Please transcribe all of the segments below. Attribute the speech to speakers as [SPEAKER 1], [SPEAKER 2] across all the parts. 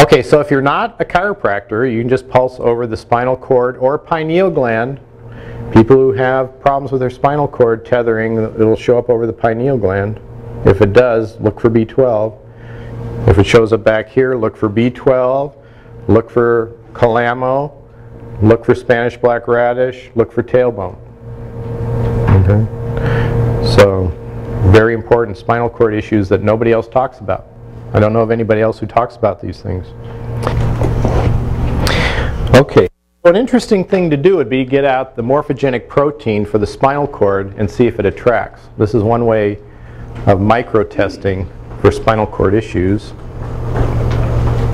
[SPEAKER 1] Okay, so if you're not a chiropractor, you can just pulse over the spinal cord or pineal gland. People who have problems with their spinal cord tethering, it'll show up over the pineal gland. If it does, look for B12. If it shows up back here, look for B12, look for calamo, look for Spanish black radish, look for tailbone. Okay? So, very important spinal cord issues that nobody else talks about. I don't know of anybody else who talks about these things. Okay, so an interesting thing to do would be get out the morphogenic protein for the spinal cord and see if it attracts. This is one way of micro-testing for spinal cord issues.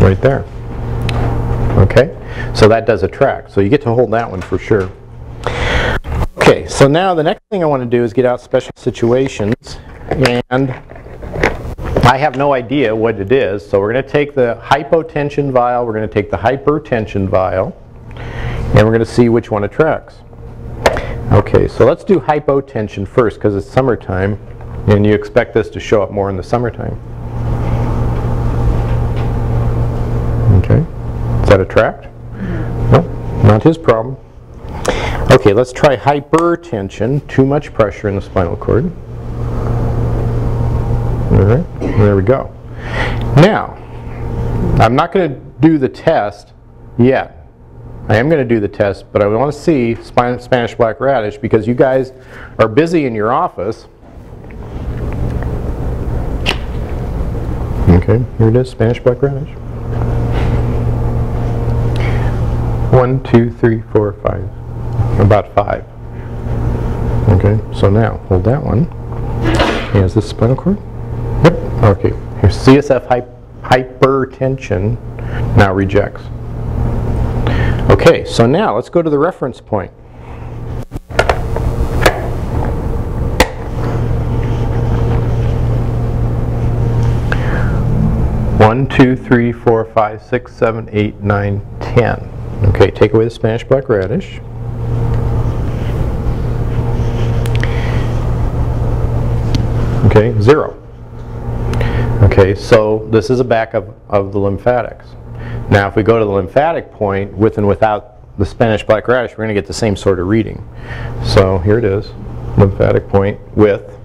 [SPEAKER 1] Right there. Okay, so that does attract. So you get to hold that one for sure. Okay, so now the next thing I want to do is get out special situations, and I have no idea what it is, so we're going to take the hypotension vial, we're going to take the hypertension vial, and we're going to see which one attracts. Okay, so let's do hypotension first because it's summertime, and you expect this to show up more in the summertime. Okay, does that attract? No, not his problem. Okay, let's try hypertension, too much pressure in the spinal cord. Alright, there we go. Now, I'm not going to do the test yet. I am going to do the test, but I want to see Spanish black radish because you guys are busy in your office. Okay, here it is, Spanish black radish. 1, 2, 3, 4, 5. About 5. Okay, so now, hold that one. Okay, is this spinal cord? Yep. Okay, here's CSF hypertension, now rejects. Okay, so now let's go to the reference point. One, 2, 3, 4, 5, 6, 7, 8, 9, 10. Okay, take away the Spanish black radish. Okay, 0. Okay, so this is a backup of the lymphatics. Now if we go to the lymphatic point with and without the Spanish black radish, we're going to get the same sort of reading. So here it is, lymphatic point with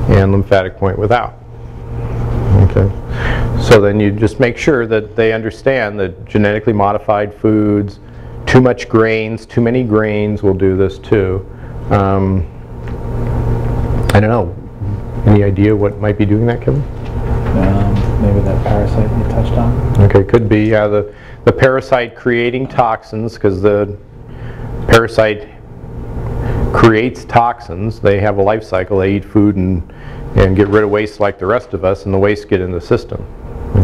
[SPEAKER 1] and lymphatic point without. Okay, so then you just make sure that they understand that genetically modified foods, too much grains, too many grains will do this too. I don't know. Any idea what might be doing that, Kevin?
[SPEAKER 2] Maybe that parasite you touched on.
[SPEAKER 1] Okay, could be. Yeah, the parasite creating toxins, because the parasite creates toxins. They have a life cycle. They eat food and get rid of waste like the rest of us, and the waste get in the system.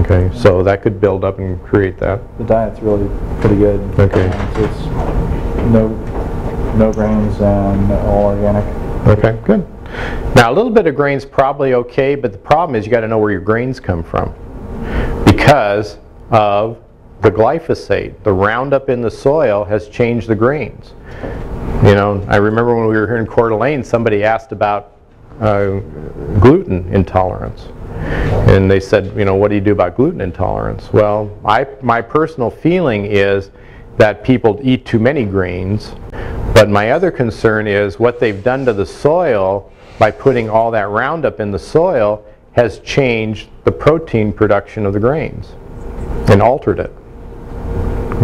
[SPEAKER 1] Okay, so that could build up and create that.
[SPEAKER 2] The diet's really pretty good.
[SPEAKER 1] Okay.
[SPEAKER 2] It's no grains and all organic.
[SPEAKER 1] Okay, good. Now a little bit of grain's probably okay, but the problem is you got to know where your grains come from because of the glyphosate. The Roundup in the soil has changed the grains. You know, I remember when we were here in Coeur d'Alene, somebody asked about gluten intolerance. And they said, you know, what do you do about gluten intolerance? Well, my personal feeling is that people eat too many grains, but my other concern is what they've done to the soil by putting all that Roundup in the soil has changed the protein production of the grains and altered it.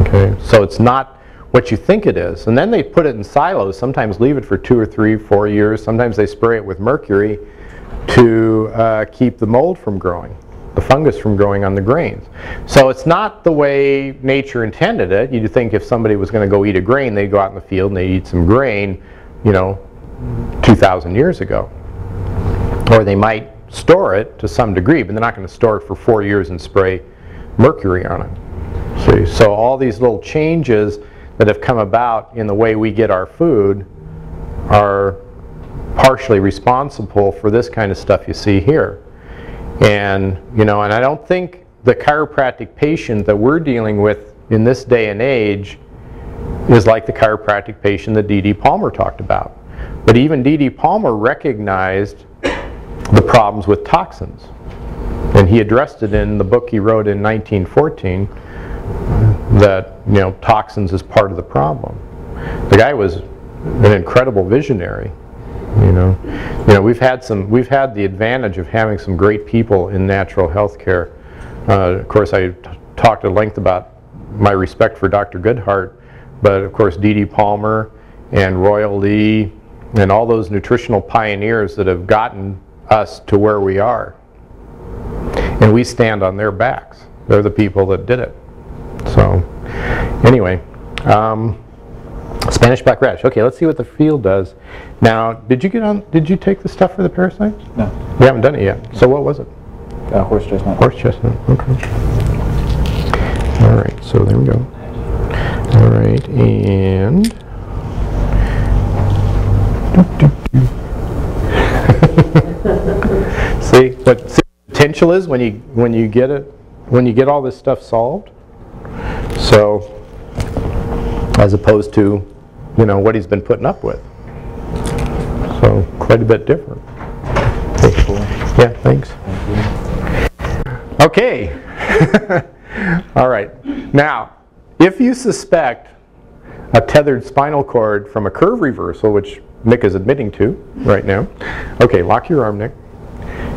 [SPEAKER 1] Okay, so it's not what you think it is. And then they put it in silos, sometimes leave it for 2 or 3, 4 years, sometimes they spray it with mercury to keep the mold from growing, the fungus from growing on the grains. So it's not the way nature intended it. You'd think if somebody was going to go eat a grain, they'd go out in the field and they'd eat some grain, you know, 2,000 years ago. Or they might store it to some degree, but they're not going to store it for 4 years and spray mercury on it. See? So all these little changes that have come about in the way we get our food are partially responsible for this kind of stuff you see here. And, you know, and I don't think the chiropractic patient that we're dealing with in this day and age is like the chiropractic patient that D.D. Palmer talked about. But even D.D. Palmer recognized the problems with toxins. And he addressed it in the book he wrote in 1914, that, you know, toxins is part of the problem. The guy was an incredible visionary. You know, we've had the advantage of having some great people in natural health care. Of course, I talked at length about my respect for Dr. Goodhart, but of course D.D. Palmer and Royal Lee and all those nutritional pioneers that have gotten us to where we are. And we stand on their backs. They're the people that did it. So, anyway, Spanish black rash. Okay, let's see what the field does. Now, did you take the stuff for the parasites?
[SPEAKER 2] No.
[SPEAKER 1] You haven't done it yet. So what was it?
[SPEAKER 2] Horse chestnut.
[SPEAKER 1] Horse chestnut, okay. All right, so there we go. All right, and see what potential is when you get it, when you get all this stuff solved. So, as opposed to, you know, what he's been putting up with. So quite a bit different. Okay.
[SPEAKER 2] Cool.
[SPEAKER 1] Yeah, thanks. Okay. All right. Now, if you suspect a tethered spinal cord from a curve reversal, which Nick is admitting to right now. Okay, lock your arm, Nick.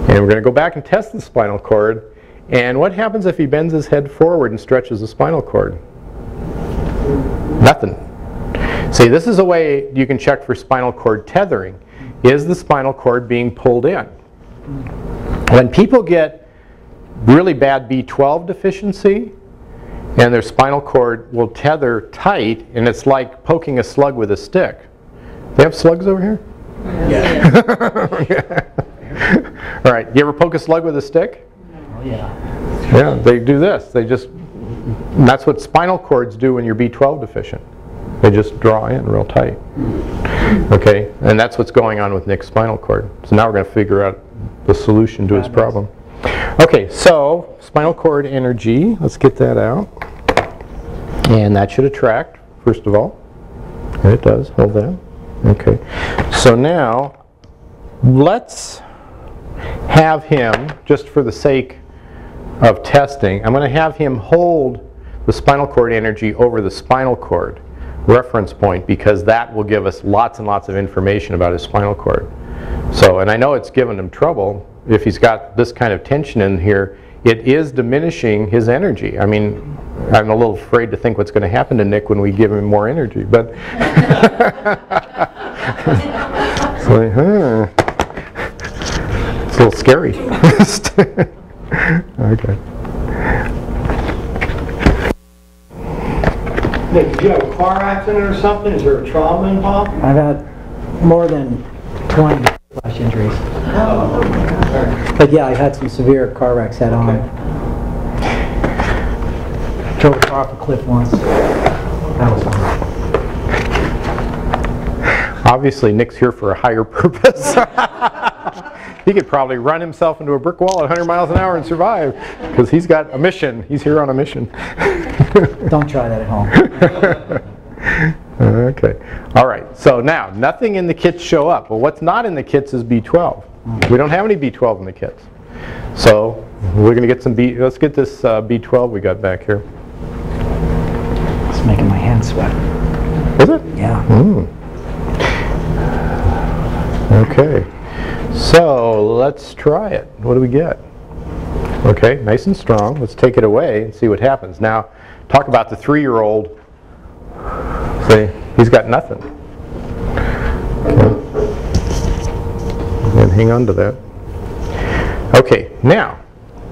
[SPEAKER 1] And we're going to go back and test the spinal cord. And what happens if he bends his head forward and stretches the spinal cord? Nothing. See, this is a way you can check for spinal cord tethering. Is the spinal cord being pulled in? When people get really bad B12 deficiency and their spinal cord will tether tight, and it's like poking a slug with a stick. They have slugs over here? Yeah. All right, you ever poke a slug with a stick?
[SPEAKER 2] Oh yeah.
[SPEAKER 1] Yeah, they do this. They just, and that's what spinal cords do when you're B12 deficient. They just draw in real tight. Okay, and that's what's going on with Nick's spinal cord. So now we're going to figure out the solution to his problem. Okay, so spinal cord energy, let's get that out. And that should attract, first of all. And it does, hold that. Okay, so now let's have him, just for the sake of testing, I'm going to have him hold the spinal cord energy over the spinal cord reference point, because that will give us lots and lots of information about his spinal cord. So, and I know it's given him trouble. If he's got this kind of tension in here, it is diminishing his energy. I mean, I'm a little afraid to think what's going to happen to Nick when we give him more energy, but it's like, it's a little scary. Okay.
[SPEAKER 3] Nick, did you have a car accident or something? Is there a trauma involved?
[SPEAKER 2] I've had more than 20 flash injuries.
[SPEAKER 3] Oh.
[SPEAKER 2] But yeah, I had some severe car wrecks head on. Drove a car off a cliff once. That was fun.
[SPEAKER 1] Obviously, Nick's here for a higher purpose. He could probably run himself into a brick wall at 100 miles an hour and survive, because he's got a mission. He's here on a mission.
[SPEAKER 2] Don't try that at home.
[SPEAKER 1] Okay. All right. So now, nothing in the kits show up. Well, what's not in the kits is B12. We don't have any B12 in the kits. So we're going to get some B. Let's get this B12 we got back here.
[SPEAKER 2] It's making my hands sweat.
[SPEAKER 1] Is it?
[SPEAKER 2] Yeah.
[SPEAKER 1] Okay. So let's try it. What do we get? Okay, nice and strong. Let's take it away and see what happens. Now, talk about the 3-year-old. See, he's got nothing. Okay. And hang on to that. Okay, now,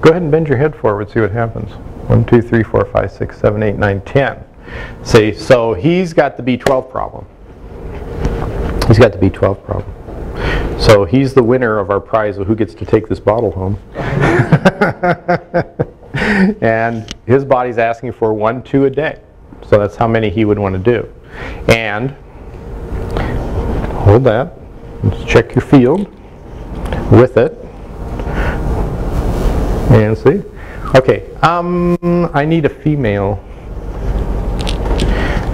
[SPEAKER 1] go ahead and bend your head forward, see what happens. 1, 2, 3, 4, 5, 6, 7, 8, 9, 10. See, so he's got the B12 problem. He's got the B12 problem. So he's the winner of our prize of who gets to take this bottle home. And his body's asking for 1, 2 a day. So that's how many he would want to do. And hold that. Let's check your field with it. And see. Okay. I need a female.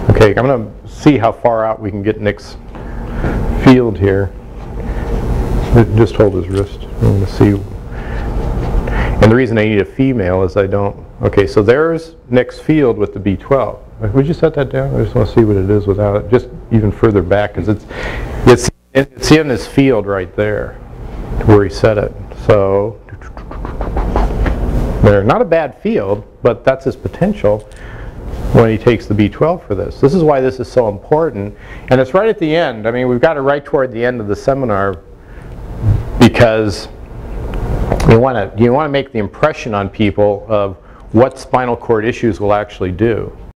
[SPEAKER 1] Okay, I'm going to see how far out we can get Nick's field here. Just hold his wrist. I'm going to see. And the reason I need a female is I don't. Okay, so there's Nick's field with the B12. Would you set that down? I just want to see what it is without it. Just even further back, because it's in his field right there, to where he set it. So they're not a bad field, but that's his potential when he takes the B12 for this. This is why this is so important, and it's right at the end. I mean, we've got it right toward the end of the seminar because you want to make the impression on people of what spinal cord issues will actually do.